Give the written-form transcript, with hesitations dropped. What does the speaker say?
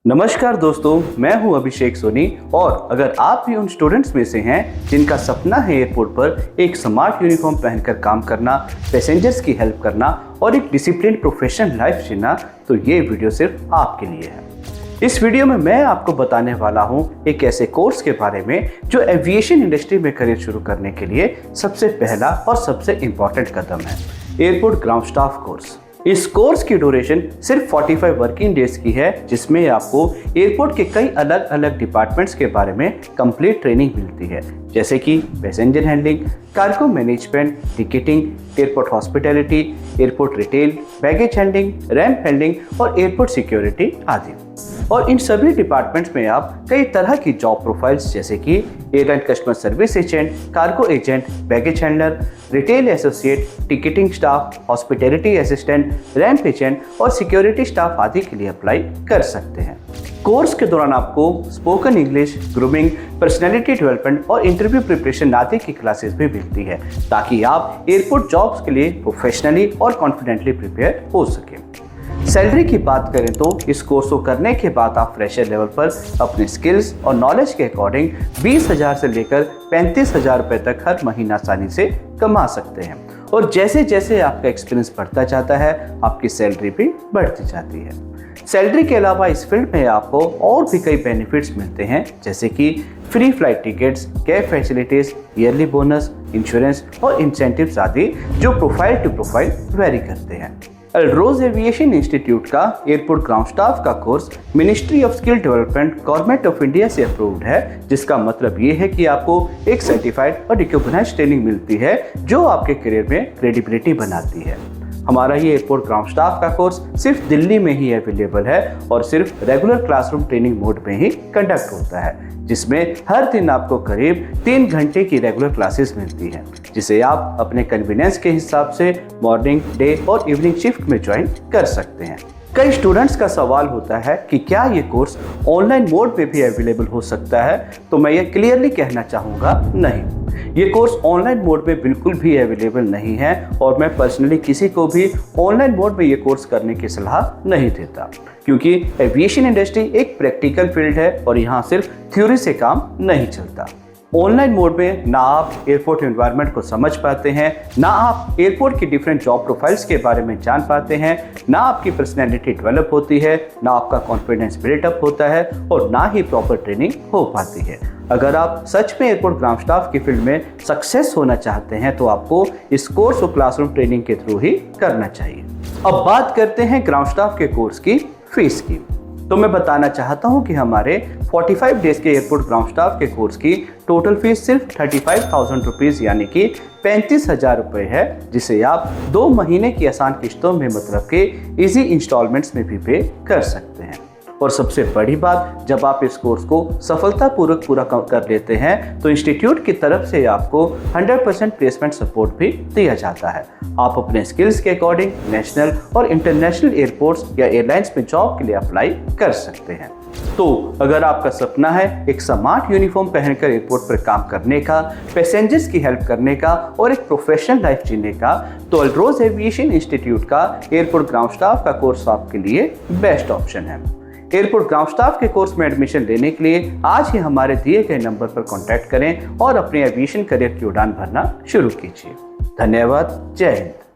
नमस्कार दोस्तों, मैं हूं अभिषेक सोनी। और अगर आप भी उन स्टूडेंट्स में से हैं जिनका सपना है एयरपोर्ट पर एक स्मार्ट यूनिफॉर्म पहनकर काम करना, पैसेंजर्स की हेल्प करना और एक डिसिप्लिन प्रोफेशनल लाइफ जीना, तो ये वीडियो सिर्फ आपके लिए है। इस वीडियो में मैं आपको बताने वाला हूं एक ऐसे कोर्स के बारे में जो एविएशन इंडस्ट्री में करियर शुरू करने के लिए सबसे पहला और सबसे इम्पोर्टेंट कदम है, एयरपोर्ट ग्राउंड स्टाफ कोर्स। इस कोर्स की ड्यूरेशन सिर्फ 45 वर्किंग डेज की है, जिसमें आपको एयरपोर्ट के कई अलग अलग डिपार्टमेंट्स के बारे में कंप्लीट ट्रेनिंग मिलती है, जैसे कि passenger handling, cargo management, ticketing, airport hospitality, airport retail, baggage handling, ramp handling और एयरपोर्ट सिक्योरिटी आदि। और इन सभी डिपार्टमेंट्स में आप कई तरह की जॉब प्रोफाइल्स जैसे कि airline customer service agent, cargo agent, baggage handler, retail associate, ticketing staff, hospitality assistant, ramp agent और सिक्योरिटी स्टाफ आदि के लिए अप्लाई कर सकते हैं। कोर्स के दौरान आपको spoken English, grooming, personality development और इंटरव्यू प्रिपरेशन आदि की क्लासेस भी मिलती है, ताकि आप एयरपोर्ट जॉब्स के लिए प्रोफेशनली और कॉन्फिडेंटली प्रिपेयर हो सकें। सैलरी की बात करें तो इस कोर्स को करने के बाद आप फ्रेशर लेवल पर अपने स्किल्स और नॉलेज के अकॉर्डिंग 20,000 से लेकर 35,000 रुपये तक हर महीना आसानी से कमा सकते हैं। और जैसे जैसे आपका एक्सपीरियंस बढ़ता जाता है, आपकी सैलरी भी बढ़ती जाती है। सैलरी के अलावा इस फील्ड में आपको और भी कई बेनिफिट्स मिलते हैं, जैसे कि free flight tickets, cab facilities, yearly bonus, insurance और इंसेंटिव्स आदि, जो प्रोफाइल टू प्रोफाइल वेरी करते हैं। अल्रोज एविएशन इंस्टीट्यूट का एयरपोर्ट ग्राउंड स्टाफ का course ministry of skill development government of India से अप्रूव्ड है, जिसका मतलब ये है कि आपको एक सर्टिफाइड और रिकॉग्नाइज्ड ट्रेनिंग मिलती है जो आपके करियर में क्रेडिबिलिटी बनाती है। हमारा ये एयरपोर्ट ग्राउंड स्टाफ का कोर्स सिर्फ दिल्ली में ही अवेलेबल है और सिर्फ रेगुलर क्लासरूम ट्रेनिंग मोड में ही कंडक्ट होता है, जिसमें हर दिन आपको करीब 3 घंटे की रेगुलर क्लासेस मिलती हैं, जिसे आप अपने कन्वीनियंस के हिसाब से मॉर्निंग, डे और इवनिंग शिफ्ट में ज्वाइन कर सकते हैं। कई स्टूडेंट्स का सवाल होता है कि क्या ये कोर्स ऑनलाइन मोड पे भी अवेलेबल हो सकता है, तो मैं ये क्लियरली कहना चाहूँगा, नहीं, ये कोर्स ऑनलाइन मोड में बिल्कुल भी अवेलेबल नहीं है और मैं पर्सनली किसी को भी ऑनलाइन मोड में ये कोर्स करने की सलाह नहीं देता, क्योंकि एविएशन इंडस्ट्री एक प्रैक्टिकल फील्ड है और यहाँ सिर्फ थ्योरी से काम नहीं चलता। ऑनलाइन मोड में ना आप एयरपोर्ट एनवायरनमेंट को समझ पाते हैं, ना आप एयरपोर्ट की डिफरेंट जॉब प्रोफाइल्स के बारे में जान पाते हैं, ना आपकी पर्सनैलिटी डेवलप होती है, ना आपका कॉन्फिडेंस बिल्डअप होता है और ना ही प्रॉपर ट्रेनिंग हो पाती है। अगर आप सच में एयरपोर्ट ग्राउंड स्टाफ की फील्ड में सक्सेस होना चाहते हैं तो आपको इस कोर्स को क्लासरूम ट्रेनिंग के थ्रू ही करना चाहिए। अब बात करते हैं ग्राउंड स्टाफ के कोर्स की फीस की। तो मैं बताना चाहता हूं कि हमारे 45 डेज के एयरपोर्ट ग्राउंड स्टाफ के कोर्स की टोटल फीस सिर्फ 35,000 रुपीज़ यानी कि 35,000 रुपये है, जिसे आप 2 महीने की आसान किश्तों में मतलब के इजी इंस्टॉलमेंट्स में भी पे कर सकते हैं। और सबसे बड़ी बात, जब आप इस कोर्स को सफलतापूर्वक पूरा कर लेते हैं तो इंस्टीट्यूट की तरफ से आपको 100% प्लेसमेंट सपोर्ट भी दिया जाता है। आप अपने स्किल्स के अकॉर्डिंग नेशनल और इंटरनेशनल एयरपोर्ट्स या एयरलाइंस में जॉब के लिए अप्लाई कर सकते हैं। तो अगर आपका सपना है एक स्मार्ट यूनिफॉर्म पहनकर एयरपोर्ट पर काम करने का, पैसेंजर्स की हेल्प करने का और एक प्रोफेशनल लाइफ जीने का, तो अल्रोज एविएशन इंस्टीट्यूट का एयरपोर्ट ग्राउंड स्टाफ का कोर्स आपके लिए बेस्ट ऑप्शन है। एयरपोर्ट ग्राउंड स्टाफ के कोर्स में एडमिशन लेने के लिए आज ही हमारे दिए गए नंबर पर कॉन्टैक्ट करें और अपने एविएशन करियर की उड़ान भरना शुरू कीजिए। धन्यवाद। जय हिंद।